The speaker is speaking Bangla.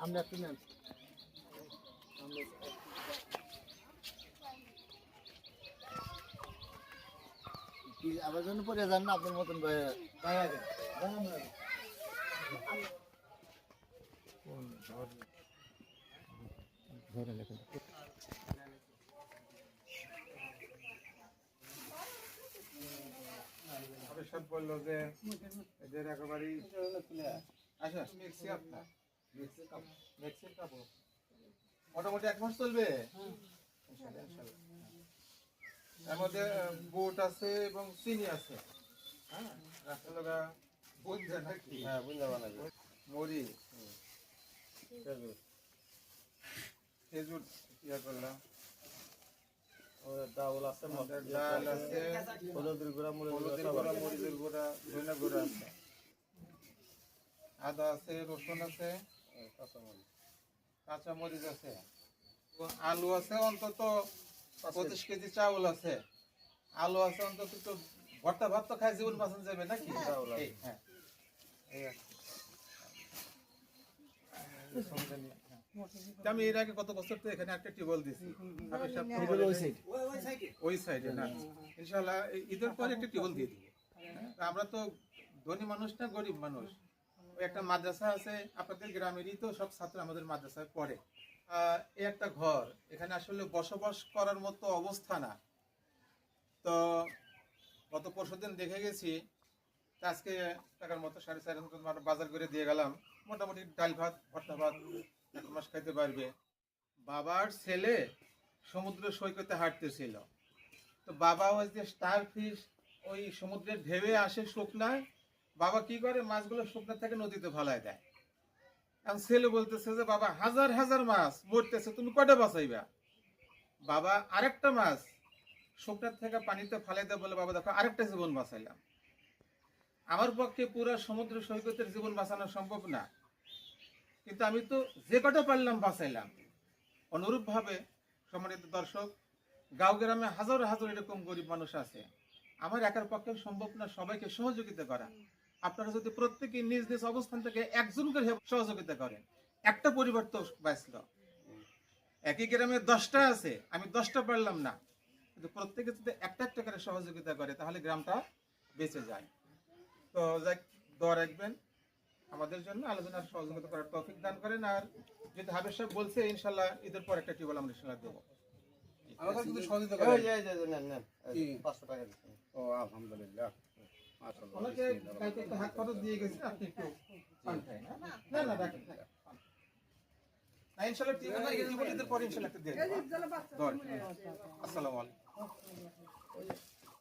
আমরা একটু নেন আবার জন্য পরে যান না আপনার মতন সব বললো যে এদের একেবারেই আচ্ছা মিক্সি আপনার মিক্সির কাপড় মোটামুটি 1 মাস চলবে। এর মধ্যে বুট আছে এবং চিনি আছে। হ্যাঁ রাস্তা বুঝছে নাকি? হ্যাঁ বুঝতে বানাবে মুড়ি খেজুর ইয়া করলাম ডাল আছে ডাল আছে হলুদের গুঁড়া মরিচের গুঁড়া ধনে গুঁড়া আছে আদা আছে রসুন আছে কাঁচা মরিচ আছে আলু আছে অন্তত 25 কেজি চাউল আছে আলু আছে অন্তত তো ভর্তা ভাত তো খাই জীবন বাঁচানো যাবে নাকি? হ্যাঁ আমি এর আগে কত বছর তো এখানে একটা টিউবওয়েল দিছি ওই সাইডে না ইনশাআল্লাহ ঈদের পরে একটা টিউবওয়েল দিয়ে দিব। আমরা তো ধনী মানুষ না গরিব মানুষ। ওই একটা মাদ্রাসা আছে আপনাদের গ্রামেরই তো সব ছাত্র আমাদের মাদ্রাসায় পড়ে। এই একটা ঘর এখানে আসলে বসবাস করার মতো অবস্থা না। তো গত পরশুদিন দেখে গেছি আজকে টাকার মতো 4.5 বাজার করে দিয়ে গেলাম মোটামুটি ডাল ভাত ভর্তা ভাত 1 মাস খাইতে পারবে। বাবার ছেলে সমুদ্র সৈকতে হাঁটতেছিল তো বাবা ওই যে স্টার ফিশ ওই সমুদ্রের ঢেউয়ে আসে শুকনায় বাবা কি করে মাছগুলো শুকনা থেকে নদীতে ফেলায় দেয়। এখন ছেলে বলতেছে যে বাবা হাজার হাজার মাছ মরতেছে তুমি কটা বাঁচাইবা? বাবা আরেকটা মাছ শুকনার থেকে পানিতে ফেলাই দেয় বলে বাবা দেখো আরেকটা জীবন বাঁচাইলাম। আমার পক্ষে পুরো সমুদ্র সৈকতের জীবন বাঁচানো সম্ভব না কিন্তু আমি তো যে কটা পারলাম বাঁচাইলাম। অনুরূপ ভাবে সম্মানিত দর্শক গাঁও গ্রামে হাজার হাজার এরকম গরিব মানুষ আছে আমার একার পক্ষে সম্ভব না সবাইকে সহযোগিতা করা। আপনারা যদি প্রত্যেকে নিজ নিজ অবস্থান থেকে একজন করে সহযোগিতা করেন একটা পরিবার তো বাঁচল। একই গ্রামে 10টা আছে আমি 10টা পারলাম না কিন্তু প্রত্যেকে যদি একটা একটা করে সহযোগিতা করে তাহলে গ্রামটা বেঁচে যায়। তো যাক দোয়া রাখবেন আমাদের জন্য আলোচনার সহযোগিতা করার তৌফিক দান করেন। আর যদি হাবেব সাহেব বলছে ইনশাআল্লাহ ঈদের পর একটা টিউবওয়েল আমরা ইনশাআল্লাহ দেবো। আমাকে কিন্তু সহযোগিতা করেন। নেন 500 টাকা দিচ্ছেন। ও আলহামদুলিল্লাহ মাশাআল্লাহ। ওনাকে কাইতে একটা হাত খরচ দিয়ে গেছে আপনি একটু পান খাই না না রাখেন না ইনশাআল্লাহ টিউবওয়েল ঈদের পর ইনশাআল্লাহ একটা দিয়ে দেব। আসসালামু আলাইকুম।